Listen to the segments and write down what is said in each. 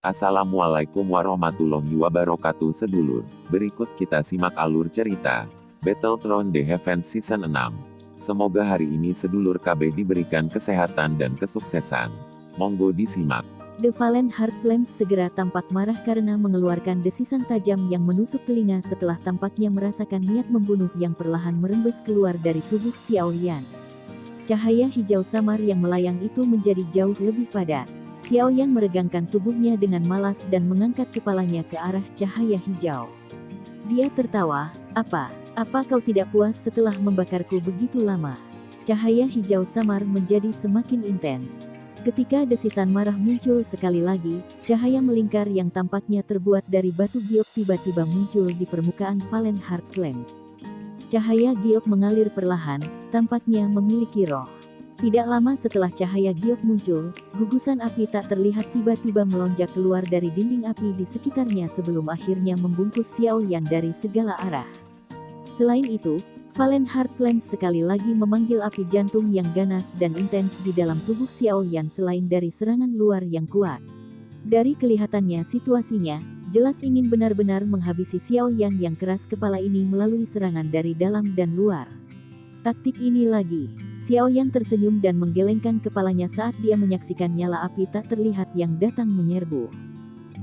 Assalamualaikum warahmatullahi wabarakatuh sedulur. Berikut kita simak alur cerita Battletron The Heaven Season 6. Semoga hari ini sedulur KB diberikan kesehatan dan kesuksesan. Monggo disimak. The Fallen Heart Flames segera tampak marah karena mengeluarkan desisan tajam yang menusuk telinga setelah tampaknya merasakan niat membunuh yang perlahan merembes keluar dari tubuh Xiao Yan. Cahaya hijau samar yang melayang itu menjadi jauh lebih padat. Xiao Yan meregangkan tubuhnya dengan malas dan mengangkat kepalanya ke arah cahaya hijau. Dia tertawa, Apa kau tidak puas setelah membakarku begitu lama? Cahaya hijau samar menjadi semakin intens. Ketika desisan marah muncul sekali lagi, cahaya melingkar yang tampaknya terbuat dari batu giok tiba-tiba muncul di permukaan Fallen Heart Flames. Cahaya giok mengalir perlahan, tampaknya memiliki roh. Tidak lama setelah cahaya giok muncul, gugusan api tak terlihat tiba-tiba melonjak keluar dari dinding api di sekitarnya sebelum akhirnya membungkus Xiao Yan dari segala arah. Selain itu, Fallen Heart Flames sekali lagi memanggil api jantung yang ganas dan intens di dalam tubuh Xiao Yan selain dari serangan luar yang kuat. Dari kelihatannya situasinya, jelas ingin benar-benar menghabisi Xiao Yan yang keras kepala ini melalui serangan dari dalam dan luar. Taktik ini lagi. Xiao Yan tersenyum dan menggelengkan kepalanya saat dia menyaksikan nyala api tak terlihat yang datang menyerbu.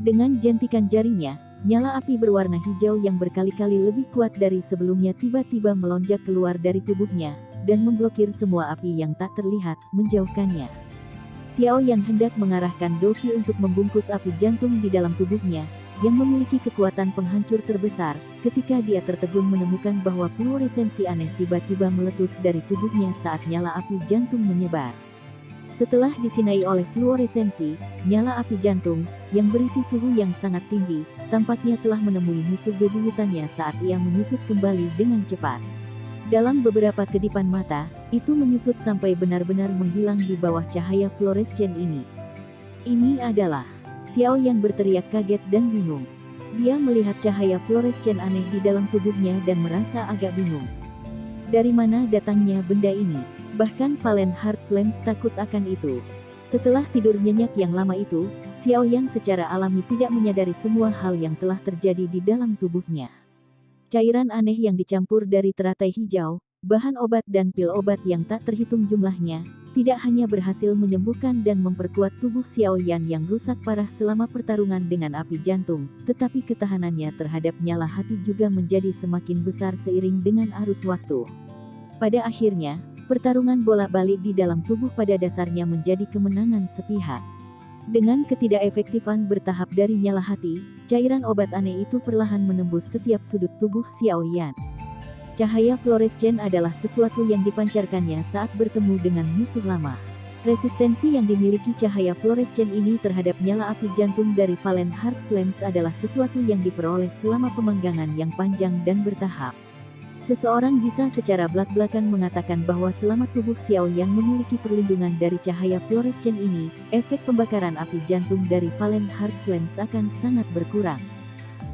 Dengan jentikan jarinya, nyala api berwarna hijau yang berkali-kali lebih kuat dari sebelumnya tiba-tiba melonjak keluar dari tubuhnya, dan memblokir semua api yang tak terlihat, menjauhkannya. Xiao Yan hendak mengarahkan Doqi untuk membungkus api jantung di dalam tubuhnya, yang memiliki kekuatan penghancur terbesar, ketika dia tertegun menemukan bahwa fluoresensi aneh tiba-tiba meletus dari tubuhnya saat nyala api jantung menyebar. Setelah disinai oleh fluoresensi, nyala api jantung, yang berisi suhu yang sangat tinggi, tampaknya telah menemui musuh bebuyutannya saat ia menyusut kembali dengan cepat. Dalam beberapa kedipan mata, itu menyusut sampai benar-benar menghilang di bawah cahaya fluorescen ini. Ini adalah... Xiao Yan berteriak kaget dan bingung. Dia melihat cahaya fluorescen aneh di dalam tubuhnya dan merasa agak bingung. Dari mana datangnya benda ini? Bahkan Fallen Heart Flames takut akan itu. Setelah tidur nyenyak yang lama itu, Xiao Yan secara alami tidak menyadari semua hal yang telah terjadi di dalam tubuhnya. Cairan aneh yang dicampur dari teratai hijau, bahan obat dan pil obat yang tak terhitung jumlahnya, tidak hanya berhasil menyembuhkan dan memperkuat tubuh Xiao Yan yang rusak parah selama pertarungan dengan api jantung, tetapi ketahanannya terhadap nyala hati juga menjadi semakin besar seiring dengan arus waktu. Pada akhirnya, pertarungan bolak-balik di dalam tubuh pada dasarnya menjadi kemenangan sepihak. Dengan ketidakefektifan bertahap dari nyala hati, cairan obat aneh itu perlahan menembus setiap sudut tubuh Xiao Yan. Cahaya fluorescen adalah sesuatu yang dipancarkannya saat bertemu dengan musuh lama. Resistensi yang dimiliki cahaya fluorescen ini terhadap nyala api jantung dari Fallen Heart Flames adalah sesuatu yang diperoleh selama pemanggangan yang panjang dan bertahap. Seseorang bisa secara belak-belakan mengatakan bahwa selama tubuh Xiao Yan memiliki perlindungan dari cahaya fluorescen ini, efek pembakaran api jantung dari Fallen Heart Flames akan sangat berkurang.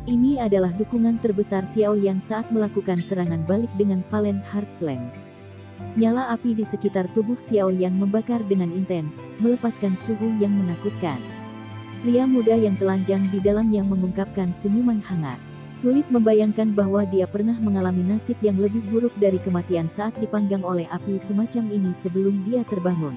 Ini adalah dukungan terbesar Xiao Yan saat melakukan serangan balik dengan Fallen Heart Flames. Nyala api di sekitar tubuh Xiao Yan membakar dengan intens, melepaskan suhu yang menakutkan. Pria muda yang telanjang di dalamnya mengungkapkan senyuman hangat. Sulit membayangkan bahwa dia pernah mengalami nasib yang lebih buruk dari kematian saat dipanggang oleh api semacam ini sebelum dia terbangun.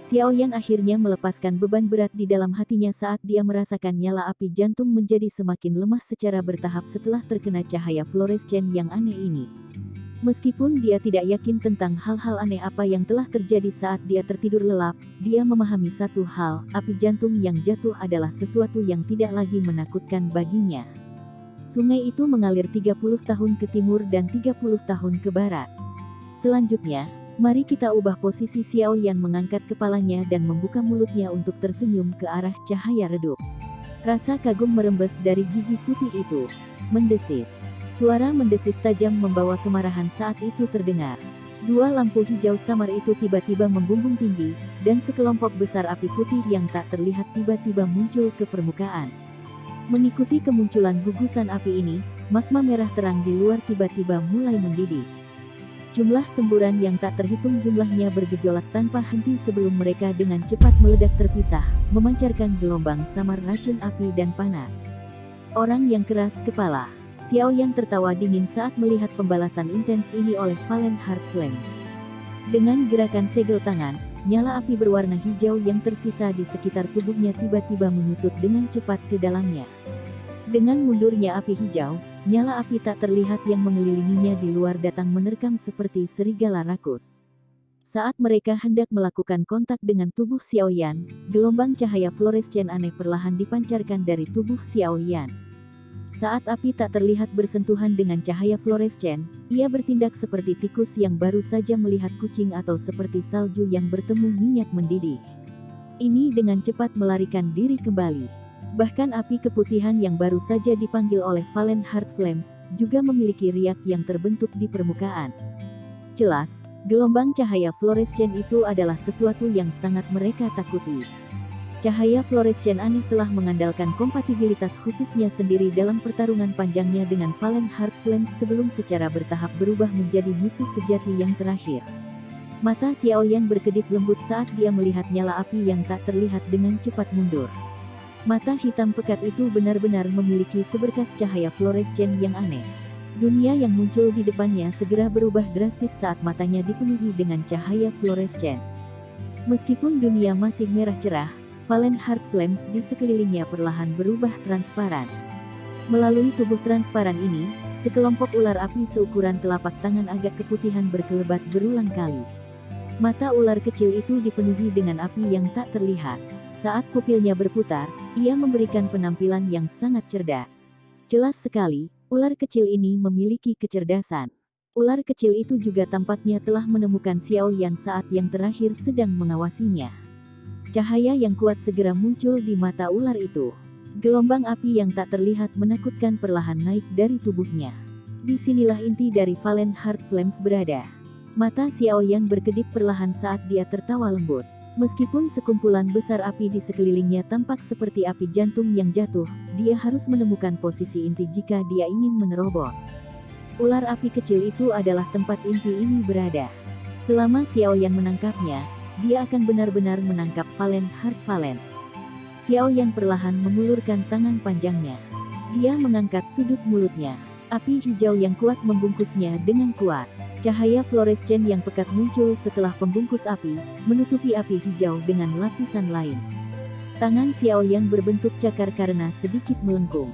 Xiao Yan akhirnya melepaskan beban berat di dalam hatinya saat dia merasakan nyala api jantung menjadi semakin lemah secara bertahap setelah terkena cahaya fluorescen yang aneh ini. Meskipun dia tidak yakin tentang hal-hal aneh apa yang telah terjadi saat dia tertidur lelap, dia memahami satu hal, api jantung yang jatuh adalah sesuatu yang tidak lagi menakutkan baginya. Sungai itu mengalir 30 tahun ke timur dan 30 tahun ke barat. Selanjutnya, mari kita ubah posisi Xiao Yan mengangkat kepalanya dan membuka mulutnya untuk tersenyum ke arah cahaya redup. Rasa kagum merembes dari gigi putih itu. Mendesis. Suara mendesis tajam membawa kemarahan saat itu terdengar. Dua lampu hijau samar itu tiba-tiba membumbung tinggi, dan sekelompok besar api putih yang tak terlihat tiba-tiba muncul ke permukaan. Mengikuti kemunculan gugusan api ini, magma merah terang di luar tiba-tiba mulai mendidih. Jumlah semburan yang tak terhitung jumlahnya bergejolak tanpa henti sebelum mereka dengan cepat meledak terpisah. memancarkan gelombang samar racun api dan panas. Orang yang keras kepala. Xiaoyan tertawa dingin saat melihat pembalasan intens ini oleh Valen Heart Flames. Dengan gerakan segel tangan, nyala api berwarna hijau yang tersisa di sekitar tubuhnya tiba-tiba menyusut dengan cepat ke dalamnya. Dengan mundurnya api hijau, nyala api tak terlihat yang mengelilinginya di luar datang menerkam seperti serigala rakus. Saat mereka hendak melakukan kontak dengan tubuh Xiaoyan, gelombang cahaya fluorescen aneh perlahan dipancarkan dari tubuh Xiaoyan. Saat api tak terlihat bersentuhan dengan cahaya fluorescen, ia bertindak seperti tikus yang baru saja melihat kucing atau seperti salju yang bertemu minyak mendidih. Ini dengan cepat melarikan diri kembali. Bahkan api keputihan yang baru saja dipanggil oleh Valen Heart Flames juga memiliki riak yang terbentuk di permukaan. Jelas, gelombang cahaya fluorescen itu adalah sesuatu yang sangat mereka takuti. Cahaya fluorescen aneh telah mengandalkan kompatibilitas khususnya sendiri dalam pertarungan panjangnya dengan Valen Heart Flames sebelum secara bertahap berubah menjadi musuh sejati yang terakhir. Mata Xiaoyan berkedip lembut saat dia melihat nyala api yang tak terlihat dengan cepat mundur. Mata hitam pekat itu benar-benar memiliki seberkas cahaya fluorescen yang aneh. Dunia yang muncul di depannya segera berubah drastis saat matanya dipenuhi dengan cahaya fluorescen. Meskipun dunia masih merah cerah, Valen Heart Flames di sekelilingnya perlahan berubah transparan. Melalui tubuh transparan ini, sekelompok ular api seukuran telapak tangan agak keputihan berkelebat berulang kali. Mata ular kecil itu dipenuhi dengan api yang tak terlihat. Saat pupilnya berputar, ia memberikan penampilan yang sangat cerdas. Jelas sekali, ular kecil ini memiliki kecerdasan. Ular kecil itu juga tampaknya telah menemukan Xiaoyan saat yang terakhir sedang mengawasinya. Cahaya yang kuat segera muncul di mata ular itu. Gelombang api yang tak terlihat menakutkan perlahan naik dari tubuhnya. Disinilah inti dari Valen Heart Flames berada. Mata Xiaoyan berkedip perlahan saat dia tertawa lembut. Meskipun sekumpulan besar api di sekelilingnya tampak seperti api jantung yang jatuh, dia harus menemukan posisi inti jika dia ingin menerobos. Ular api kecil itu adalah tempat inti ini berada. Selama Xiaoyan menangkapnya, dia akan benar-benar menangkap Valen Heart Valen. Xiaoyan perlahan mengulurkan tangan panjangnya. Dia mengangkat sudut mulutnya. Api hijau yang kuat membungkusnya dengan kuat. Cahaya fluorescen yang pekat muncul setelah pembungkus api, menutupi api hijau dengan lapisan lain. Tangan Xiaoyan berbentuk cakar karena sedikit melengkung.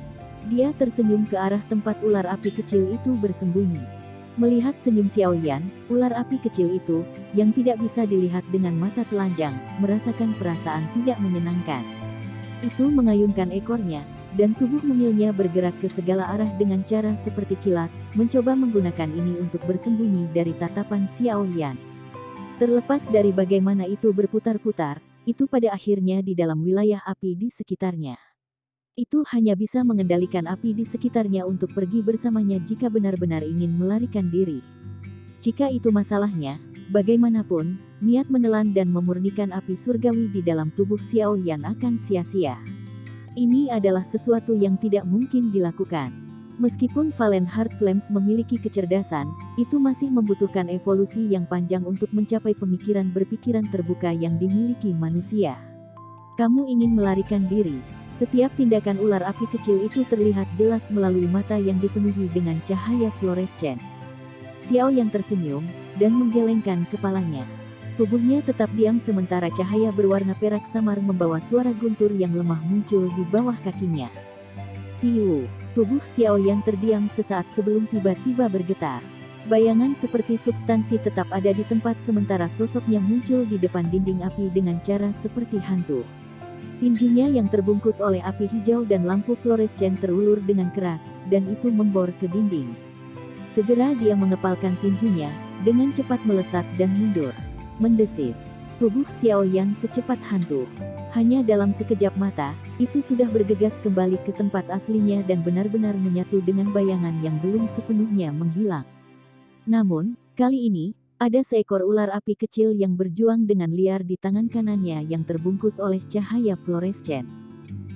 Dia tersenyum ke arah tempat ular api kecil itu bersembunyi. Melihat senyum Xiaoyan, ular api kecil itu, yang tidak bisa dilihat dengan mata telanjang, merasakan perasaan tidak menyenangkan. Itu mengayunkan ekornya, dan tubuh mungilnya bergerak ke segala arah dengan cara seperti kilat, mencoba menggunakan ini untuk bersembunyi dari tatapan Xiaoyan. Terlepas dari bagaimana itu berputar-putar, itu pada akhirnya di dalam wilayah api di sekitarnya. Itu hanya bisa mengendalikan api di sekitarnya untuk pergi bersamanya jika benar-benar ingin melarikan diri. Jika itu masalahnya, bagaimanapun, niat menelan dan memurnikan api surgawi di dalam tubuh Xiaoyan akan sia-sia. Ini adalah sesuatu yang tidak mungkin dilakukan. Meskipun Valen Heart Flames memiliki kecerdasan, itu masih membutuhkan evolusi yang panjang untuk mencapai pemikiran berpikiran terbuka yang dimiliki manusia. Kamu ingin melarikan diri. Setiap tindakan ular api kecil itu terlihat jelas melalui mata yang dipenuhi dengan cahaya fluorescen. Xiaoyan tersenyum, dan menggelengkan kepalanya. Tubuhnya tetap diam sementara cahaya berwarna perak samar membawa suara guntur yang lemah muncul di bawah kakinya. Siu, tubuh Xiaoyan terdiam sesaat sebelum tiba-tiba bergetar. Bayangan seperti substansi tetap ada di tempat sementara sosoknya muncul di depan dinding api dengan cara seperti hantu. Tinjunya yang terbungkus oleh api hijau dan lampu fluorescen terulur dengan keras, dan itu membor ke dinding. Segera dia mengepalkan tinjunya, dengan cepat melesat dan mundur. Mendesis, tubuh Xiaoyan secepat hantu. Hanya dalam sekejap mata, itu sudah bergegas kembali ke tempat aslinya dan benar-benar menyatu dengan bayangan yang belum sepenuhnya menghilang. Namun, kali ini, ada seekor ular api kecil yang berjuang dengan liar di tangan kanannya yang terbungkus oleh cahaya fluorescen.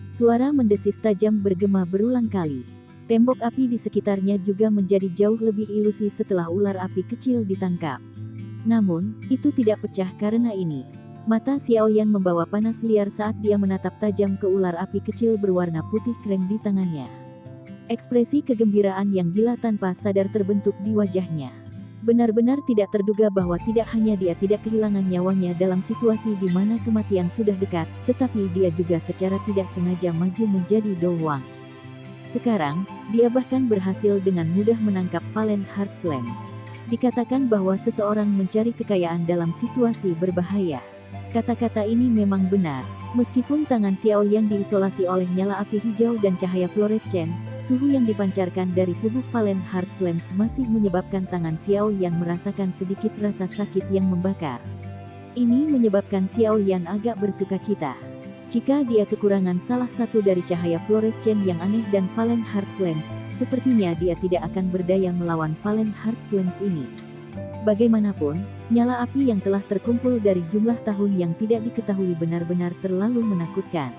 Suara mendesis tajam bergema berulang kali. Tembok api di sekitarnya juga menjadi jauh lebih ilusi setelah ular api kecil ditangkap. Namun, itu tidak pecah karena ini. Mata Xiaoyan membawa panas liar saat dia menatap tajam ke ular api kecil berwarna putih krem di tangannya. Ekspresi kegembiraan yang gila tanpa sadar terbentuk di wajahnya. Benar-benar tidak terduga bahwa tidak hanya dia tidak kehilangan nyawanya dalam situasi di mana kematian sudah dekat, tetapi dia juga secara tidak sengaja maju menjadi Dowang. Sekarang, dia bahkan berhasil dengan mudah menangkap Valen Heart Flames. Dikatakan bahwa seseorang mencari kekayaan dalam situasi berbahaya. Kata-kata ini memang benar. Meskipun tangan Xiaoyan diisolasi oleh nyala api hijau dan cahaya fluorescen, suhu yang dipancarkan dari tubuh Valen Heart Flames masih menyebabkan tangan Xiaoyan merasakan sedikit rasa sakit yang membakar. Ini menyebabkan Xiaoyan agak bersukacita. Jika dia kekurangan salah satu dari cahaya fluorescen yang aneh dan Valen Heart Flames, sepertinya dia tidak akan berdaya melawan Valen Heart Flames ini. Bagaimanapun, nyala api yang telah terkumpul dari jumlah tahun yang tidak diketahui benar-benar terlalu menakutkan.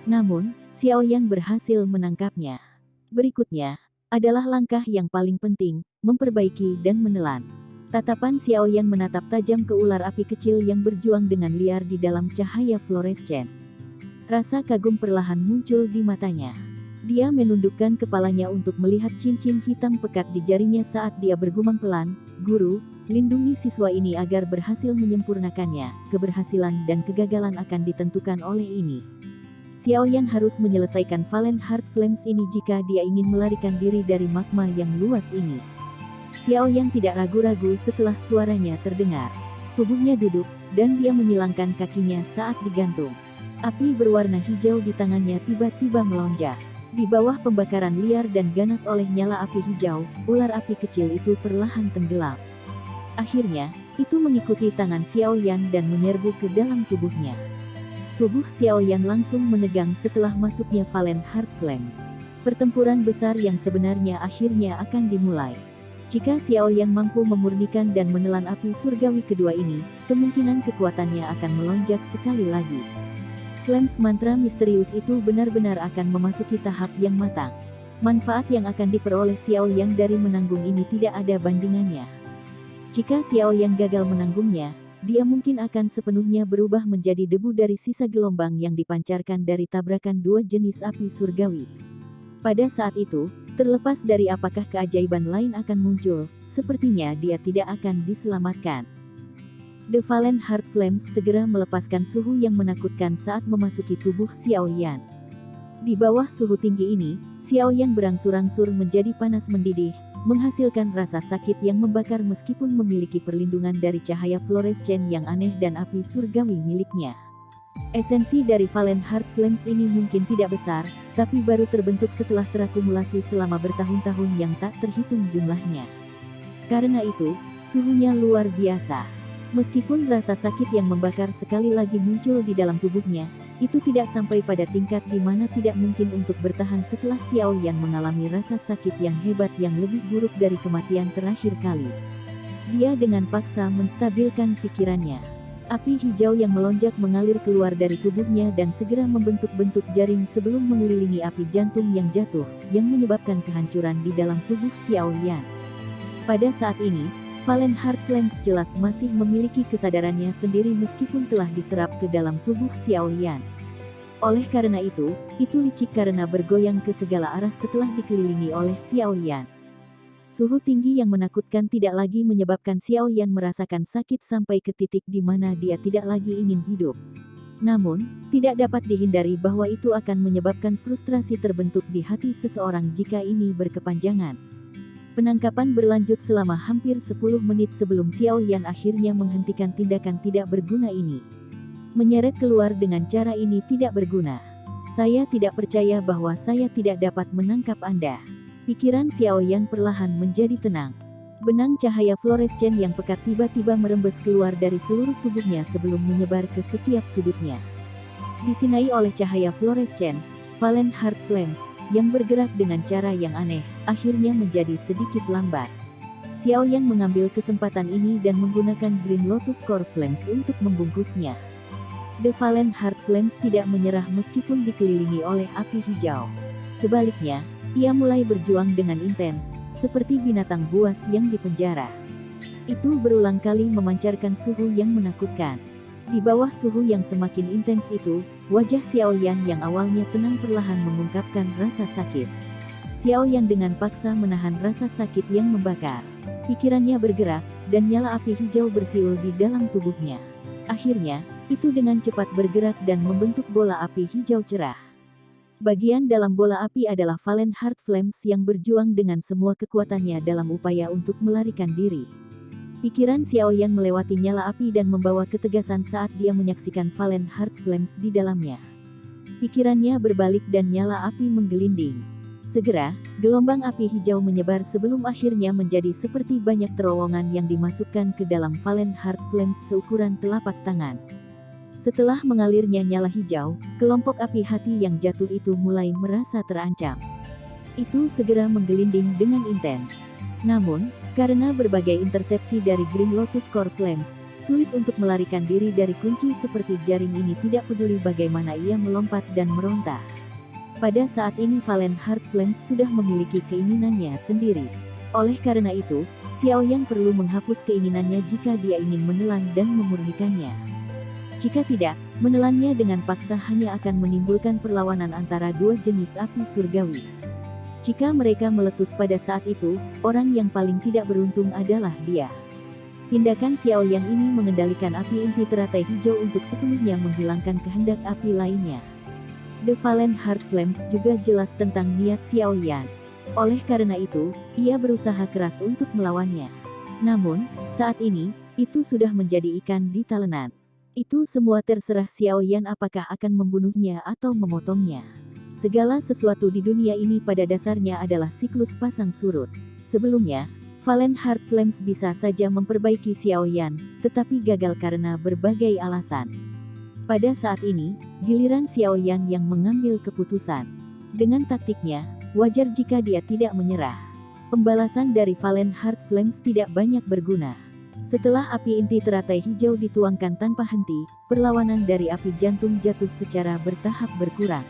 Namun, Xiaoyan berhasil menangkapnya. Berikutnya, adalah langkah yang paling penting, memperbaiki dan menelan. Tatapan Xiaoyan menatap tajam ke ular api kecil yang berjuang dengan liar di dalam cahaya fluorescen. Rasa kagum perlahan muncul di matanya. Dia menundukkan kepalanya untuk melihat cincin hitam pekat di jarinya saat dia bergumam pelan, "Guru, lindungi siswa ini agar berhasil menyempurnakannya. Keberhasilan dan kegagalan akan ditentukan oleh ini." Xiaoyan harus menyelesaikan Valen Heart Flames ini jika dia ingin melarikan diri dari magma yang luas ini. Xiaoyan tidak ragu-ragu setelah suaranya terdengar. Tubuhnya duduk, dan dia menyilangkan kakinya saat digantung. Api berwarna hijau di tangannya tiba-tiba melonjak. Di bawah pembakaran liar dan ganas oleh nyala api hijau, ular api kecil itu perlahan tenggelam. Akhirnya, itu mengikuti tangan Xiaoyan dan menyerbu ke dalam tubuhnya. Tubuh Xiaoyan langsung menegang setelah masuknya Valen Heart Flames. Pertempuran besar yang sebenarnya akhirnya akan dimulai. Jika Xiaoyan mampu memurnikan dan menelan api surgawi kedua ini, kemungkinan kekuatannya akan melonjak sekali lagi. Flames mantra misterius itu benar-benar akan memasuki tahap yang matang. Manfaat yang akan diperoleh Xiaoyan dari menanggung ini tidak ada bandingannya. Jika Xiaoyan gagal menanggungnya, dia mungkin akan sepenuhnya berubah menjadi debu dari sisa gelombang yang dipancarkan dari tabrakan dua jenis api surgawi. Pada saat itu, terlepas dari apakah keajaiban lain akan muncul, sepertinya dia tidak akan diselamatkan. The Valen Heart Flames segera melepaskan suhu yang menakutkan saat memasuki tubuh Xiaoyan. Di bawah suhu tinggi ini, Xiaoyan berangsur-angsur menjadi panas mendidih, menghasilkan rasa sakit yang membakar meskipun memiliki perlindungan dari cahaya fluorescen yang aneh dan api surgawi miliknya. Esensi dari Valen Heart Flames ini mungkin tidak besar, tapi baru terbentuk setelah terakumulasi selama bertahun-tahun yang tak terhitung jumlahnya. Karena itu, suhunya luar biasa. Meskipun rasa sakit yang membakar sekali lagi muncul di dalam tubuhnya, itu tidak sampai pada tingkat di mana tidak mungkin untuk bertahan setelah Xiaoyan mengalami rasa sakit yang hebat yang lebih buruk dari kematian terakhir kali. Dia dengan paksa menstabilkan pikirannya. Api hijau yang melonjak mengalir keluar dari tubuhnya dan segera membentuk bentuk jaring sebelum mengelilingi api jantung yang jatuh, yang menyebabkan kehancuran di dalam tubuh Xiaoyan. Pada saat ini, Valen Heart Flames jelas masih memiliki kesadarannya sendiri meskipun telah diserap ke dalam tubuh Xiaoyan. Oleh karena itu licik karena bergoyang ke segala arah setelah dikelilingi oleh Xiaoyan. Suhu tinggi yang menakutkan tidak lagi menyebabkan Xiaoyan merasakan sakit sampai ke titik di mana dia tidak lagi ingin hidup. Namun, tidak dapat dihindari bahwa itu akan menyebabkan frustrasi terbentuk di hati seseorang jika ini berkepanjangan. Penangkapan berlanjut selama hampir 10 menit sebelum Xiaoyan akhirnya menghentikan tindakan tidak berguna ini. Menyeret keluar dengan cara ini tidak berguna. Saya tidak percaya bahwa saya tidak dapat menangkap Anda. Pikiran Xiaoyan perlahan menjadi tenang. Benang cahaya fluorescen yang pekat tiba-tiba merembes keluar dari seluruh tubuhnya sebelum menyebar ke setiap sudutnya. Disinai oleh cahaya fluorescen, Valen Heart Flames yang bergerak dengan cara yang aneh, akhirnya menjadi sedikit lambat. Xiaoyan mengambil kesempatan ini dan menggunakan Green Lotus Core Flames untuk membungkusnya. The Valen Heart Flames tidak menyerah meskipun dikelilingi oleh api hijau. Sebaliknya, ia mulai berjuang dengan intens, seperti binatang buas yang dipenjara. Itu berulang kali memancarkan suhu yang menakutkan. Di bawah suhu yang semakin intens itu, wajah Xiaoyan yang awalnya tenang perlahan mengungkapkan rasa sakit. Xiaoyan dengan paksa menahan rasa sakit yang membakar. Pikirannya bergerak, dan nyala api hijau bersiul di dalam tubuhnya. Akhirnya, itu dengan cepat bergerak dan membentuk bola api hijau cerah. Bagian dalam bola api adalah Valen Heart Flames yang berjuang dengan semua kekuatannya dalam upaya untuk melarikan diri. Pikiran Xiaoyan melewati nyala api dan membawa ketegasan saat dia menyaksikan Valen Heart Flames di dalamnya. Pikirannya berbalik dan nyala api menggelinding. Segera, gelombang api hijau menyebar sebelum akhirnya menjadi seperti banyak terowongan yang dimasukkan ke dalam Valen Heart Flames seukuran telapak tangan. Setelah mengalirnya nyala hijau, kelompok api hati yang jatuh itu mulai merasa terancam. Itu segera menggelinding dengan intens. Namun, karena berbagai intersepsi dari Green Lotus Core Flames, sulit untuk melarikan diri dari kunci seperti jaring ini tidak peduli bagaimana ia melompat dan meronta. Pada saat ini Valen Heart Flames sudah memiliki keinginannya sendiri. Oleh karena itu, Xiaoyan perlu menghapus keinginannya jika dia ingin menelan dan memurnikannya. Jika tidak, menelannya dengan paksa hanya akan menimbulkan perlawanan antara dua jenis api surgawi. Jika mereka meletus pada saat itu, orang yang paling tidak beruntung adalah dia. Tindakan Xiaoyan ini mengendalikan api inti teratai hijau untuk sepenuhnya menghilangkan kehendak api lainnya. The Valen Heart Flames juga jelas tentang niat Xiaoyan. Oleh karena itu, ia berusaha keras untuk melawannya. Namun, saat ini, itu sudah menjadi ikan di talenan. Itu semua terserah Xiaoyan apakah akan membunuhnya atau memotongnya. Segala sesuatu di dunia ini pada dasarnya adalah siklus pasang surut. Sebelumnya, Valen Heart Flames bisa saja memperbaiki Xiaoyan, tetapi gagal karena berbagai alasan. Pada saat ini, giliran Xiaoyan yang mengambil keputusan. Dengan taktiknya, wajar jika dia tidak menyerah. Pembalasan dari Valen Heart Flames tidak banyak berguna. Setelah api inti teratai hijau dituangkan tanpa henti, perlawanan dari api jantung jatuh secara bertahap berkurang.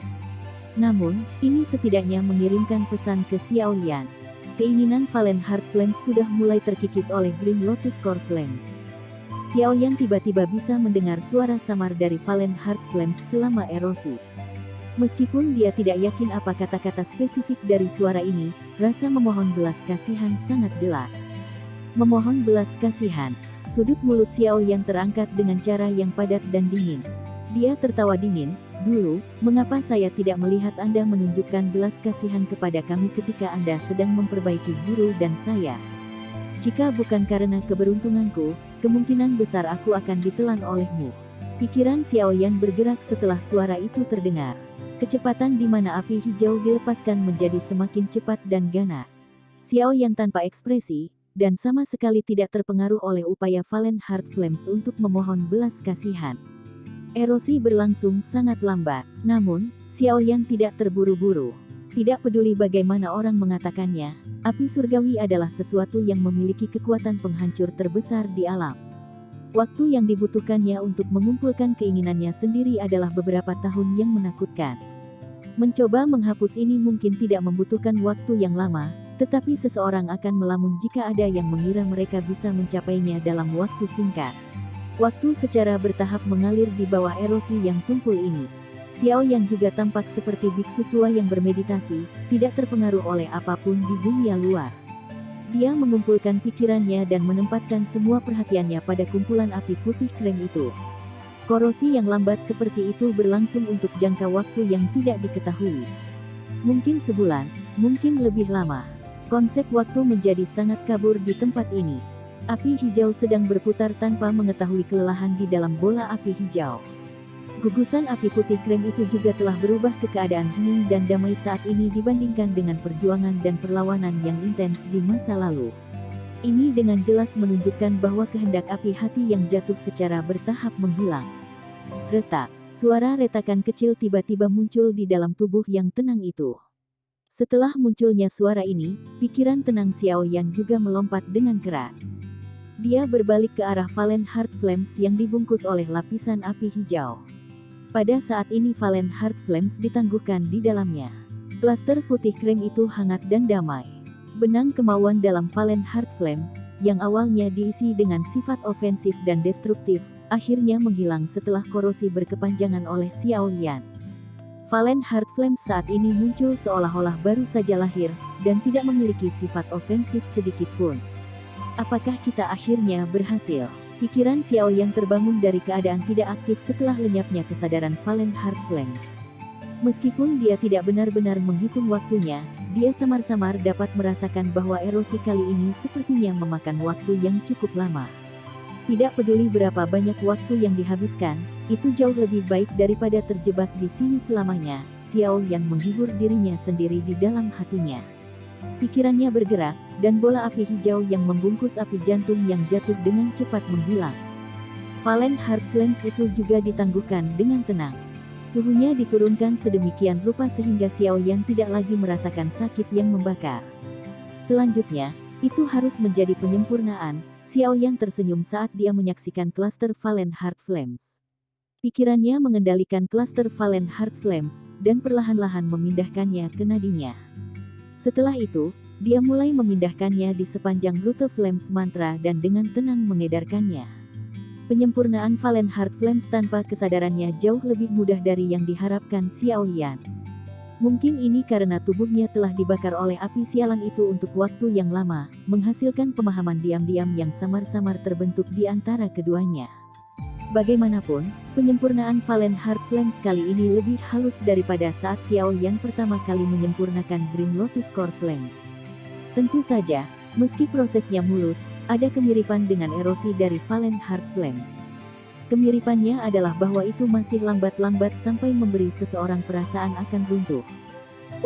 Namun, ini setidaknya mengirimkan pesan ke Xiaoyan. Keinginan Valen Heart Flames sudah mulai terkikis oleh Green Lotus Core Flames. Xiaoyan tiba-tiba bisa mendengar suara samar dari Valen Heart Flames selama erosi. Meskipun dia tidak yakin apa kata-kata spesifik dari suara ini, rasa memohon belas kasihan sangat jelas. Memohon belas kasihan. Sudut mulut Xiaoyan terangkat dengan cara yang padat dan dingin. Dia tertawa dingin. Dulu, mengapa saya tidak melihat Anda menunjukkan belas kasihan kepada kami ketika Anda sedang memperbaiki guru dan saya? Jika bukan karena keberuntunganku, kemungkinan besar aku akan ditelan olehmu. Pikiran Xiaoyan bergerak setelah suara itu terdengar. Kecepatan di mana api hijau dilepaskan menjadi semakin cepat dan ganas. Xiaoyan tanpa ekspresi, dan sama sekali tidak terpengaruh oleh upaya Valen Heart Flames untuk memohon belas kasihan. Erosi berlangsung sangat lambat, namun, Xiaoyan tidak terburu-buru. Tidak peduli bagaimana orang mengatakannya, api surgawi adalah sesuatu yang memiliki kekuatan penghancur terbesar di alam. Waktu yang dibutuhkannya untuk mengumpulkan keinginannya sendiri adalah beberapa tahun yang menakutkan. Mencoba menghapus ini mungkin tidak membutuhkan waktu yang lama, tetapi seseorang akan melamun jika ada yang mengira mereka bisa mencapainya dalam waktu singkat. Waktu secara bertahap mengalir di bawah erosi yang tumpul ini. Xiaoyan juga tampak seperti biksu tua yang bermeditasi, tidak terpengaruh oleh apapun di dunia luar. Dia mengumpulkan pikirannya dan menempatkan semua perhatiannya pada kumpulan api putih krem itu. Korosi yang lambat seperti itu berlangsung untuk jangka waktu yang tidak diketahui. Mungkin sebulan, mungkin lebih lama. Konsep waktu menjadi sangat kabur di tempat ini. Api hijau sedang berputar tanpa mengetahui kelelahan di dalam bola api hijau. Gugusan api putih krem itu juga telah berubah ke keadaan hening dan damai saat ini dibandingkan dengan perjuangan dan perlawanan yang intens di masa lalu. Ini dengan jelas menunjukkan bahwa kehendak api hati yang jatuh secara bertahap menghilang. Retak, suara retakan kecil tiba-tiba muncul di dalam tubuh yang tenang itu. Setelah munculnya suara ini, pikiran tenang Xiaoyan juga melompat dengan keras. Dia berbalik ke arah Valen Heart Flames yang dibungkus oleh lapisan api hijau. Pada saat ini Valen Heart Flames ditangguhkan di dalamnya. Plaster putih krem itu hangat dan damai. Benang kemauan dalam Valen Heart Flames, yang awalnya diisi dengan sifat ofensif dan destruktif, akhirnya menghilang setelah korosi berkepanjangan oleh Xiao Yan. Valen Heart Flames saat ini muncul seolah-olah baru saja lahir, dan tidak memiliki sifat ofensif sedikit pun. Apakah kita akhirnya berhasil? Pikiran Xiao Yan terbangun dari keadaan tidak aktif setelah lenyapnya kesadaran Valen Heart Flames. Meskipun dia tidak benar-benar menghitung waktunya, dia samar-samar dapat merasakan bahwa erosi kali ini sepertinya memakan waktu yang cukup lama. Tidak peduli berapa banyak waktu yang dihabiskan, itu jauh lebih baik daripada terjebak di sini selamanya. Xiao Yan menghibur dirinya sendiri di dalam hatinya. Pikirannya bergerak, dan bola api hijau yang membungkus api jantung yang jatuh dengan cepat menghilang. Valen Heart Flames itu juga ditangguhkan dengan tenang. Suhunya diturunkan sedemikian rupa sehingga Xiao Yan tidak lagi merasakan sakit yang membakar. Selanjutnya, itu harus menjadi penyempurnaan. Xiao Yan tersenyum saat dia menyaksikan klaster Valen Heart Flames. Pikirannya mengendalikan klaster Valen Heart Flames, dan perlahan-lahan memindahkannya ke nadinya. Setelah itu, dia mulai memindahkannya di sepanjang rute Flames Mantra dan dengan tenang mengedarkannya. Penyempurnaan Valen Heart Flames tanpa kesadarannya jauh lebih mudah dari yang diharapkan Xiao Yan. Mungkin ini karena tubuhnya telah dibakar oleh api sialan itu untuk waktu yang lama, menghasilkan pemahaman diam-diam yang samar-samar terbentuk di antara keduanya. Bagaimanapun, penyempurnaan Valen Heart Flames kali ini lebih halus daripada saat Xiao Yan pertama kali menyempurnakan Grim Lotus Core Flames. Tentu saja, meski prosesnya mulus, ada kemiripan dengan erosi dari Valen Heart Flames. Kemiripannya adalah bahwa itu masih lambat-lambat sampai memberi seseorang perasaan akan runtuh.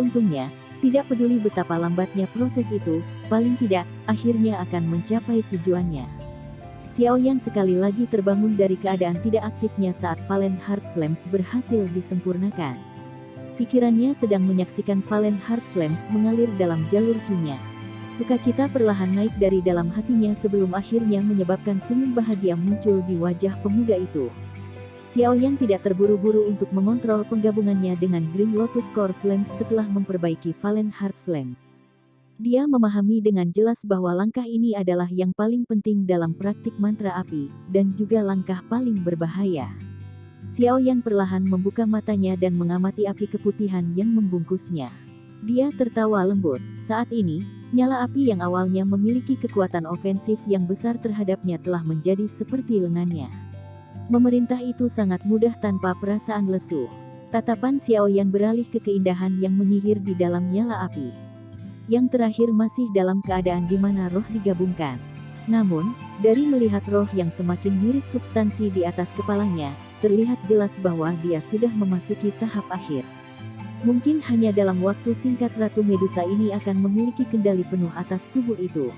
Untungnya, tidak peduli betapa lambatnya proses itu, paling tidak, akhirnya akan mencapai tujuannya. Xiao Yan sekali lagi terbangun dari keadaan tidak aktifnya saat Valen Heart Flames berhasil disempurnakan. Pikirannya sedang menyaksikan Valen Heart Flames mengalir dalam jalur Qi-nya. Sukacita perlahan naik dari dalam hatinya sebelum akhirnya menyebabkan senyum bahagia muncul di wajah pemuda itu. Xiao Yan tidak terburu-buru untuk mengontrol penggabungannya dengan Grim Lotus Core Flames setelah memperbaiki Valen Heart Flames. Dia memahami dengan jelas bahwa langkah ini adalah yang paling penting dalam praktik mantra api, dan juga langkah paling berbahaya. Xiao Yan perlahan membuka matanya dan mengamati api keputihan yang membungkusnya. Dia tertawa lembut. Saat ini, nyala api yang awalnya memiliki kekuatan ofensif yang besar terhadapnya telah menjadi seperti lengannya. Memerintah itu sangat mudah tanpa perasaan lesu. Tatapan Xiao Yan beralih ke keindahan yang menyihir di dalam nyala api. Yang terakhir masih dalam keadaan di mana roh digabungkan. Namun, dari melihat roh yang semakin mirip substansi di atas kepalanya, terlihat jelas bahwa dia sudah memasuki tahap akhir. Mungkin hanya dalam waktu singkat Ratu Medusa ini akan memiliki kendali penuh atas tubuh itu.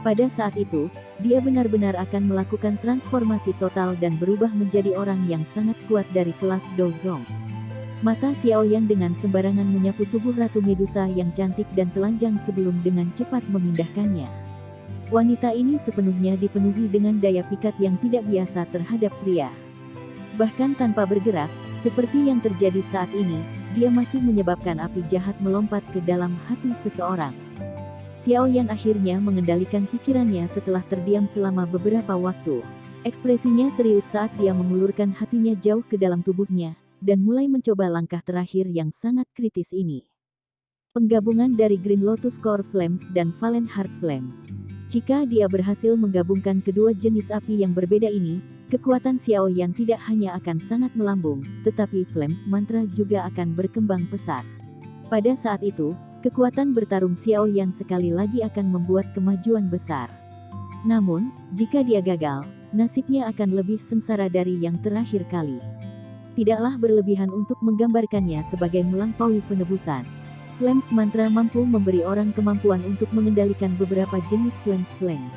Pada saat itu, dia benar-benar akan melakukan transformasi total dan berubah menjadi orang yang sangat kuat dari kelas Dozong. Mata Xiao Yan dengan sembarangan menyapu tubuh Ratu Medusa yang cantik dan telanjang sebelum dengan cepat memindahkannya. Wanita ini sepenuhnya dipenuhi dengan daya pikat yang tidak biasa terhadap pria. Bahkan tanpa bergerak, seperti yang terjadi saat ini, dia masih menyebabkan api jahat melompat ke dalam hati seseorang. Xiao Yan akhirnya mengendalikan pikirannya setelah terdiam selama beberapa waktu. Ekspresinya serius saat dia mengulurkan hatinya jauh ke dalam tubuhnya, dan mulai mencoba langkah terakhir yang sangat kritis ini. Penggabungan dari Green Lotus Core Flames dan Valen Heart Flames. Jika dia berhasil menggabungkan kedua jenis api yang berbeda ini, kekuatan Xiao Yan tidak hanya akan sangat melambung, tetapi Flames Mantra juga akan berkembang pesat. Pada saat itu, kekuatan bertarung Xiao Yan sekali lagi akan membuat kemajuan besar. Namun, jika dia gagal, nasibnya akan lebih sengsara dari yang terakhir kali. Tidaklah berlebihan untuk menggambarkannya sebagai melampaui penebusan. Flames Mantra mampu memberi orang kemampuan untuk mengendalikan beberapa jenis Flames.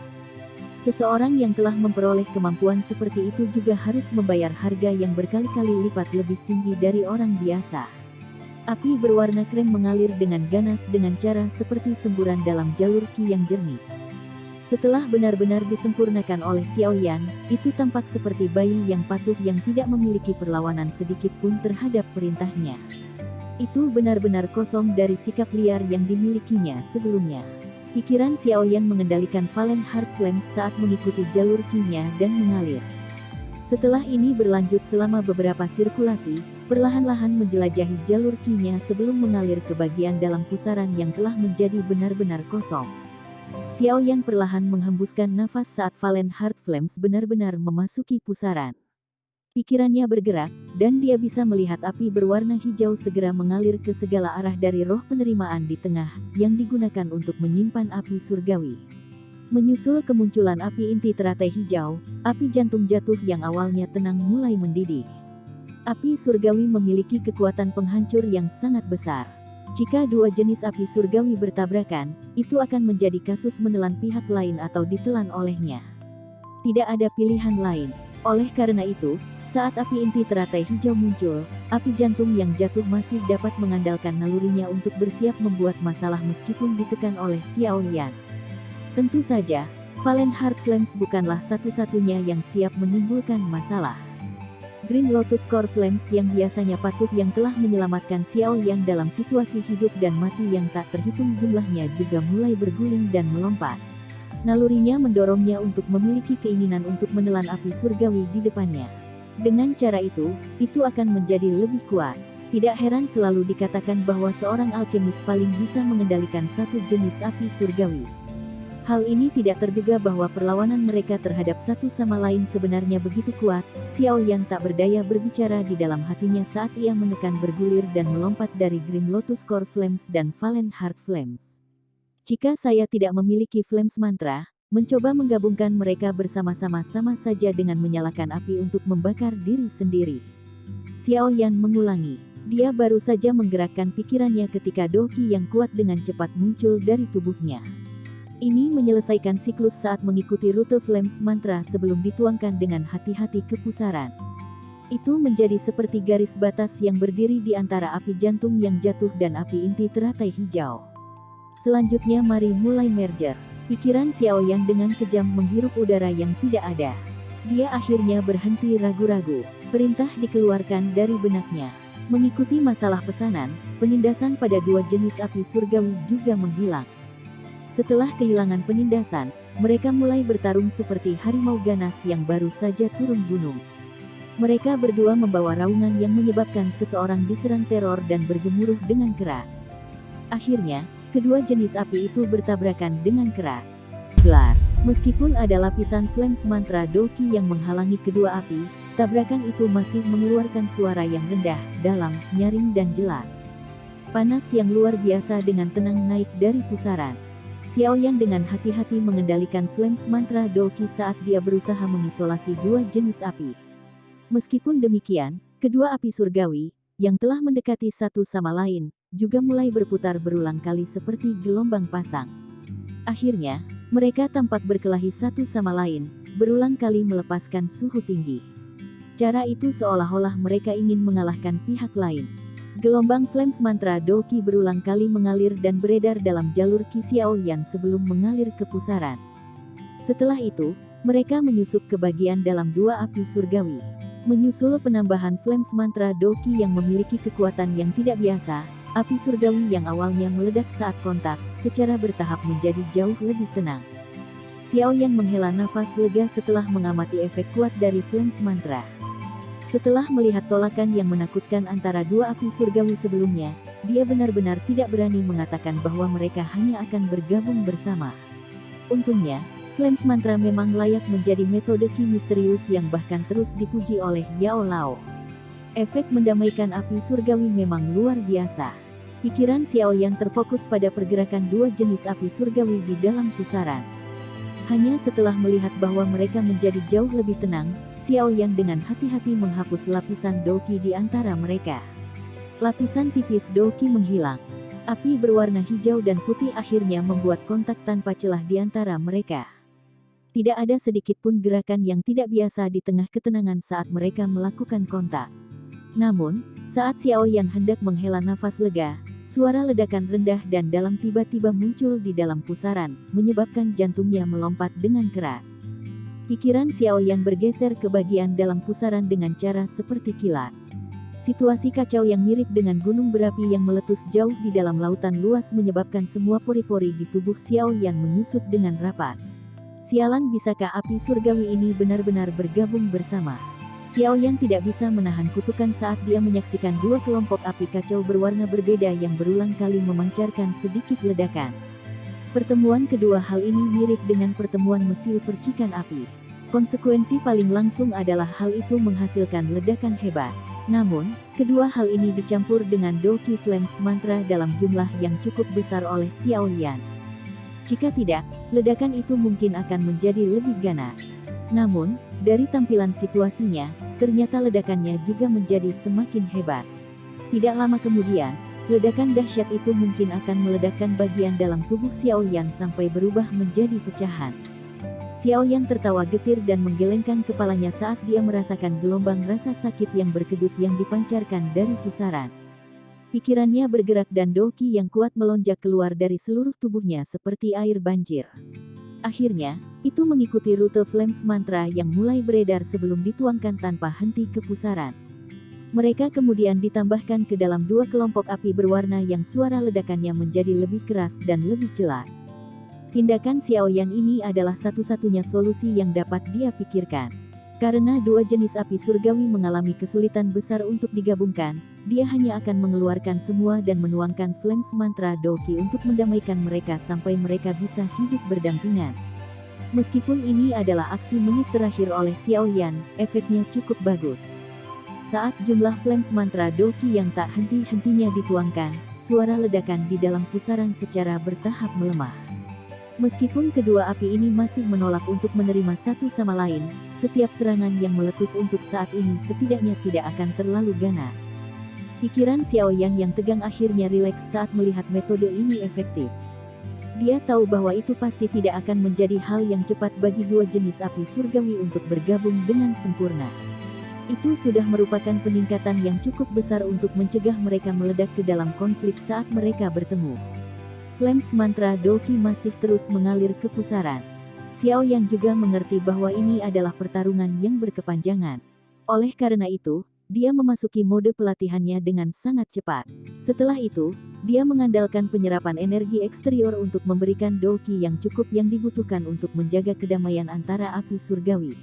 Seseorang yang telah memperoleh kemampuan seperti itu juga harus membayar harga yang berkali-kali lipat lebih tinggi dari orang biasa. Api berwarna krem mengalir dengan ganas dengan cara seperti semburan dalam jalur Qi yang jernih. Setelah benar-benar disempurnakan oleh Xiao Yan, itu tampak seperti bayi yang patuh yang tidak memiliki perlawanan sedikit pun terhadap perintahnya. Itu benar-benar kosong dari sikap liar yang dimilikinya sebelumnya. Pikiran Xiaoyan mengendalikan Valen Heart Flames saat mengikuti jalur Qi-nya dan mengalir. Setelah ini berlanjut selama beberapa sirkulasi, perlahan-lahan menjelajahi jalur Qi-nya sebelum mengalir ke bagian dalam pusaran yang telah menjadi benar-benar kosong. Xiaoyan perlahan menghembuskan nafas saat Valen Heart Flames benar-benar memasuki pusaran. Pikirannya bergerak, dan dia bisa melihat api berwarna hijau segera mengalir ke segala arah dari roh penerimaan di tengah, yang digunakan untuk menyimpan api surgawi. Menyusul kemunculan api inti teratai hijau, api jantung jatuh yang awalnya tenang mulai mendidih. Api surgawi memiliki kekuatan penghancur yang sangat besar. Jika dua jenis api surgawi bertabrakan, itu akan menjadi kasus menelan pihak lain atau ditelan olehnya. Tidak ada pilihan lain. Oleh karena itu, saat api inti teratai hijau muncul, api jantung yang jatuh masih dapat mengandalkan nalurinya untuk bersiap membuat masalah meskipun ditekan oleh Xiaoyan. Tentu saja, Valen Heart Flames bukanlah satu-satunya yang siap menimbulkan masalah. Green Lotus Core Flames yang biasanya patuh yang telah menyelamatkan Xiaoyan dalam situasi hidup dan mati yang tak terhitung jumlahnya juga mulai berguling dan melompat. Nalurinya mendorongnya untuk memiliki keinginan untuk menelan api surgawi di depannya. Dengan cara itu akan menjadi lebih kuat. Tidak heran selalu dikatakan bahwa seorang alkemis paling bisa mengendalikan satu jenis api surgawi. Hal ini tidak terduga bahwa perlawanan mereka terhadap satu sama lain sebenarnya begitu kuat. Xiaoyan tak berdaya berbicara di dalam hatinya saat ia menekan bergulir dan melompat dari Green Lotus Core Flames dan Valen Heart Flames. Jika saya tidak memiliki Flames Mantra, mencoba menggabungkan mereka bersama-sama sama saja dengan menyalakan api untuk membakar diri sendiri. Xiaoyan mengulangi. Dia baru saja menggerakkan pikirannya ketika Doqi yang kuat dengan cepat muncul dari tubuhnya. Ini menyelesaikan siklus saat mengikuti rute Flames Mantra sebelum dituangkan dengan hati-hati ke pusaran. Itu menjadi seperti garis batas yang berdiri di antara api jantung yang jatuh dan api inti teratai hijau. Selanjutnya mari mulai merger. Pikiran Xiaoyan dengan kejam menghirup udara yang tidak ada. Dia akhirnya berhenti ragu-ragu. Perintah dikeluarkan dari benaknya. Mengikuti masalah pesanan, penindasan pada dua jenis api surgawi juga menghilang. Setelah kehilangan penindasan, mereka mulai bertarung seperti harimau ganas yang baru saja turun gunung. Mereka berdua membawa raungan yang menyebabkan seseorang diserang teror dan bergemuruh dengan keras. Akhirnya, kedua jenis api itu bertabrakan dengan keras. Blar. Meskipun ada lapisan Flames Mantra Doqi yang menghalangi kedua api, tabrakan itu masih mengeluarkan suara yang rendah, dalam, nyaring dan jelas. Panas yang luar biasa dengan tenang naik dari pusaran. Xiaoyan dengan hati-hati mengendalikan Flames Mantra Doqi saat dia berusaha mengisolasi dua jenis api. Meskipun demikian, kedua api surgawi, yang telah mendekati satu sama lain, juga mulai berputar berulang kali seperti gelombang pasang. Akhirnya, mereka tampak berkelahi satu sama lain, berulang kali melepaskan suhu tinggi. Cara itu seolah-olah mereka ingin mengalahkan pihak lain. Gelombang Flames Mantra Doqi berulang kali mengalir dan beredar dalam jalur Qi Xiaoyan sebelum mengalir ke pusaran. Setelah itu, mereka menyusup ke bagian dalam dua api surgawi. Menyusul penambahan Flames Mantra Doqi yang memiliki kekuatan yang tidak biasa, api surgawi yang awalnya meledak saat kontak, secara bertahap menjadi jauh lebih tenang. Xiaoyan menghela nafas lega setelah mengamati efek kuat dari Flames Mantra. Setelah melihat tolakan yang menakutkan antara dua api surgawi sebelumnya, dia benar-benar tidak berani mengatakan bahwa mereka hanya akan bergabung bersama. Untungnya, Flames Mantra memang layak menjadi metode Qi misterius yang bahkan terus dipuji oleh Yao Lao. Efek mendamaikan api surgawi memang luar biasa. Pikiran Xiaoyan terfokus pada pergerakan dua jenis api surgawi di dalam pusaran. Hanya setelah melihat bahwa mereka menjadi jauh lebih tenang, Xiaoyan dengan hati-hati menghapus lapisan Doqi di antara mereka. Lapisan tipis Doqi menghilang. Api berwarna hijau dan putih akhirnya membuat kontak tanpa celah di antara mereka. Tidak ada sedikit pun gerakan yang tidak biasa di tengah ketenangan saat mereka melakukan kontak. Namun, saat Xiaoyan hendak menghela nafas lega, suara ledakan rendah dan dalam tiba-tiba muncul di dalam pusaran, menyebabkan jantungnya melompat dengan keras. Pikiran Xiaoyan bergeser ke bagian dalam pusaran dengan cara seperti kilat. Situasi kacau yang mirip dengan gunung berapi yang meletus jauh di dalam lautan luas menyebabkan semua pori-pori di tubuh Xiao Yan menyusut dengan rapat. Sialan, bisakah api surgawi ini benar-benar bergabung bersama? Xiao Yan tidak bisa menahan kutukan saat dia menyaksikan dua kelompok api kacau berwarna berbeda yang berulang kali memancarkan sedikit ledakan. Pertemuan kedua hal ini mirip dengan pertemuan mesiu percikan api. Konsekuensi paling langsung adalah hal itu menghasilkan ledakan hebat. Namun, kedua hal ini dicampur dengan Doki Flames Mantra dalam jumlah yang cukup besar oleh Xiao Yan. Jika tidak, ledakan itu mungkin akan menjadi lebih ganas. Namun, dari tampilan situasinya, ternyata ledakannya juga menjadi semakin hebat. Tidak lama kemudian, ledakan dahsyat itu mungkin akan meledakkan bagian dalam tubuh Xiao Yan sampai berubah menjadi pecahan. Xiao Yan tertawa getir dan menggelengkan kepalanya saat dia merasakan gelombang rasa sakit yang berkedut yang dipancarkan dari pusaran. Pikirannya bergerak dan Doki yang kuat melonjak keluar dari seluruh tubuhnya seperti air banjir. Akhirnya, itu mengikuti rute Flames Mantra yang mulai beredar sebelum dituangkan tanpa henti ke pusaran. Mereka kemudian ditambahkan ke dalam dua kelompok api berwarna yang suara ledakannya menjadi lebih keras dan lebih jelas. Tindakan Xiao Yan ini adalah satu-satunya solusi yang dapat dia pikirkan. Karena dua jenis api surgawi mengalami kesulitan besar untuk digabungkan, dia hanya akan mengeluarkan semua dan menuangkan Flames Mantra Doki untuk mendamaikan mereka sampai mereka bisa hidup berdampingan. Meskipun ini adalah aksi menit terakhir oleh Xiao Yan, efeknya cukup bagus. Saat jumlah Flames Mantra Doki yang tak henti-hentinya dituangkan, suara ledakan di dalam pusaran secara bertahap melemah. Meskipun kedua api ini masih menolak untuk menerima satu sama lain, setiap serangan yang meletus untuk saat ini setidaknya tidak akan terlalu ganas. Pikiran Xiao Yan yang tegang akhirnya rileks saat melihat metode ini efektif. Dia tahu bahwa itu pasti tidak akan menjadi hal yang cepat bagi dua jenis api surgawi untuk bergabung dengan sempurna. Itu sudah merupakan peningkatan yang cukup besar untuk mencegah mereka meledak ke dalam konflik saat mereka bertemu. Flames Mantra Doki masih terus mengalir ke pusaran. Xiao Yan juga mengerti bahwa ini adalah pertarungan yang berkepanjangan. Oleh karena itu, dia memasuki mode pelatihannya dengan sangat cepat. Setelah itu, dia mengandalkan penyerapan energi eksterior untuk memberikan Doki yang cukup yang dibutuhkan untuk menjaga kedamaian antara api surgawi.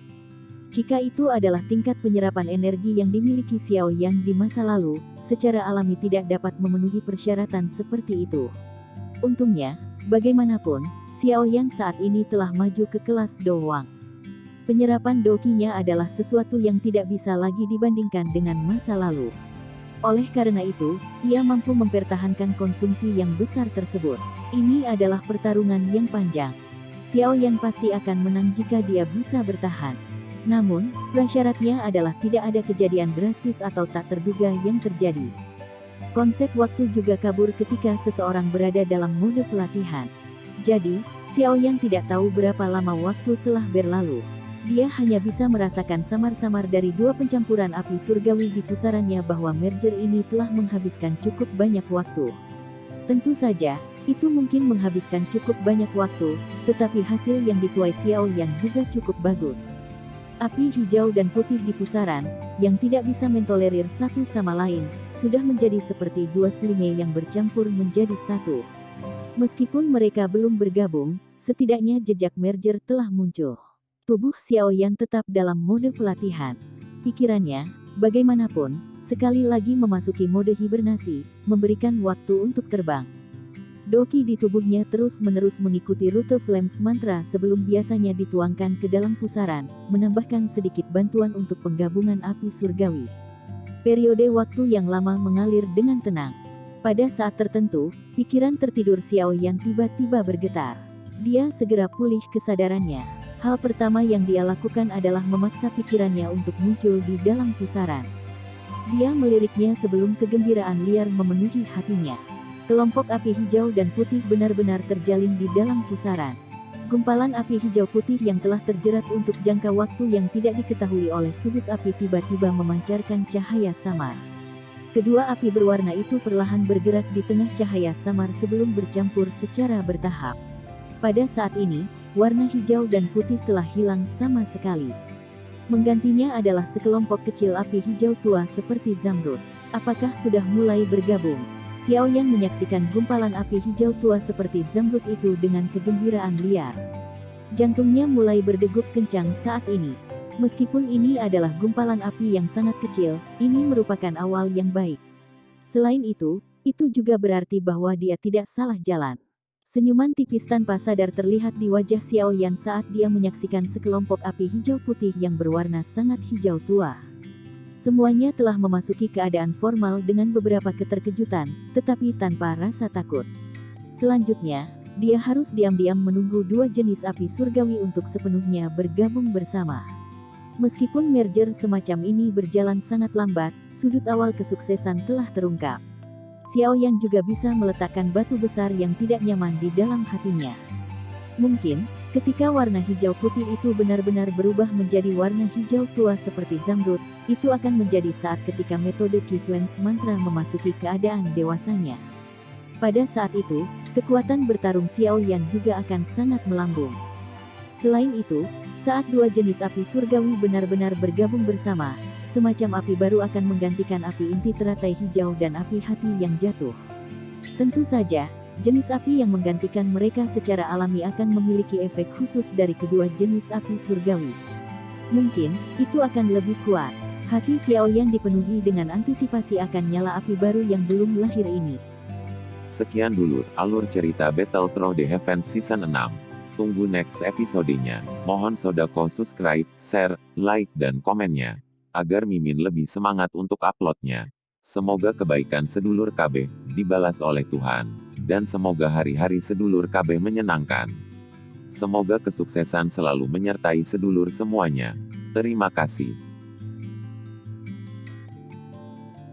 Jika itu adalah tingkat penyerapan energi yang dimiliki Xiao Yan di masa lalu, secara alami tidak dapat memenuhi persyaratan seperti itu. Untungnya, bagaimanapun, Xiao Yan saat ini telah maju ke kelas Dowang. Penyerapan dokinya adalah sesuatu yang tidak bisa lagi dibandingkan dengan masa lalu. Oleh karena itu, ia mampu mempertahankan konsumsi yang besar tersebut. Ini adalah pertarungan yang panjang. Xiao Yan pasti akan menang jika dia bisa bertahan. Namun, prasyaratnya adalah tidak ada kejadian drastis atau tak terduga yang terjadi. Konsep waktu juga kabur ketika seseorang berada dalam mode pelatihan. Jadi, Xiao Yan tidak tahu berapa lama waktu telah berlalu. Dia hanya bisa merasakan samar-samar dari dua pencampuran api surgawi di pusarannya bahwa merger ini telah menghabiskan cukup banyak waktu. Tentu saja, itu mungkin menghabiskan cukup banyak waktu, tetapi hasil yang dituai Xiao Yan juga cukup bagus. Api hijau dan putih di pusaran, yang tidak bisa mentolerir satu sama lain, sudah menjadi seperti dua selimut yang bercampur menjadi satu. Meskipun mereka belum bergabung, setidaknya jejak merger telah muncul. Tubuh Xiao Yan tetap dalam mode pelatihan. Pikirannya, bagaimanapun, sekali lagi memasuki mode hibernasi, memberikan waktu untuk terbang. Doki di tubuhnya terus-menerus mengikuti rute Flames Mantra sebelum biasanya dituangkan ke dalam pusaran, menambahkan sedikit bantuan untuk penggabungan api surgawi. Periode waktu yang lama mengalir dengan tenang. Pada saat tertentu, pikiran tertidur Xiao Yan tiba-tiba bergetar. Dia segera pulih kesadarannya. Hal pertama yang dia lakukan adalah memaksa pikirannya untuk muncul di dalam pusaran. Dia meliriknya sebelum kegembiraan liar memenuhi hatinya. Kelompok api hijau dan putih benar-benar terjalin di dalam pusaran. Gumpalan api hijau putih yang telah terjerat untuk jangka waktu yang tidak diketahui oleh sudut api tiba-tiba memancarkan cahaya samar. Kedua api berwarna itu perlahan bergerak di tengah cahaya samar sebelum bercampur secara bertahap. Pada saat ini, warna hijau dan putih telah hilang sama sekali. Menggantinya adalah sekelompok kecil api hijau tua seperti zamrud. Apakah sudah mulai bergabung? Xiaoyan menyaksikan gumpalan api hijau tua seperti zamrud itu dengan kegembiraan liar. Jantungnya mulai berdegup kencang saat ini. Meskipun ini adalah gumpalan api yang sangat kecil, ini merupakan awal yang baik. Selain itu juga berarti bahwa dia tidak salah jalan. Senyuman tipis tanpa sadar terlihat di wajah Xiaoyan saat dia menyaksikan sekelompok api hijau putih yang berwarna sangat hijau tua. Semuanya telah memasuki keadaan formal dengan beberapa keterkejutan, tetapi tanpa rasa takut. Selanjutnya, dia harus diam-diam menunggu dua jenis api surgawi untuk sepenuhnya bergabung bersama. Meskipun merger semacam ini berjalan sangat lambat, sudut awal kesuksesan telah terungkap. Xiaoyan juga bisa meletakkan batu besar yang tidak nyaman di dalam hatinya. Mungkin, ketika warna hijau putih itu benar-benar berubah menjadi warna hijau tua seperti zamrud, itu akan menjadi saat ketika metode Keyflames Mantra memasuki keadaan dewasanya. Pada saat itu, kekuatan bertarung Xiaoyan juga akan sangat melambung. Selain itu, saat dua jenis api surgawi benar-benar bergabung bersama, semacam api baru akan menggantikan api inti teratai hijau dan api hati yang jatuh. Tentu saja, jenis api yang menggantikan mereka secara alami akan memiliki efek khusus dari kedua jenis api surgawi. Mungkin, itu akan lebih kuat. Hati Xiaoyan dipenuhi dengan antisipasi akan nyala api baru yang belum lahir ini. Sekian dulu alur cerita Battle Through the Heavens Season 6. Tunggu next episodenya. Mohon sodako subscribe, share, like, dan komennya, agar Mimin lebih semangat untuk uploadnya. Semoga kebaikan sedulur KB dibalas oleh Tuhan, dan semoga hari-hari sedulur KB menyenangkan. Semoga kesuksesan selalu menyertai sedulur semuanya. Terima kasih.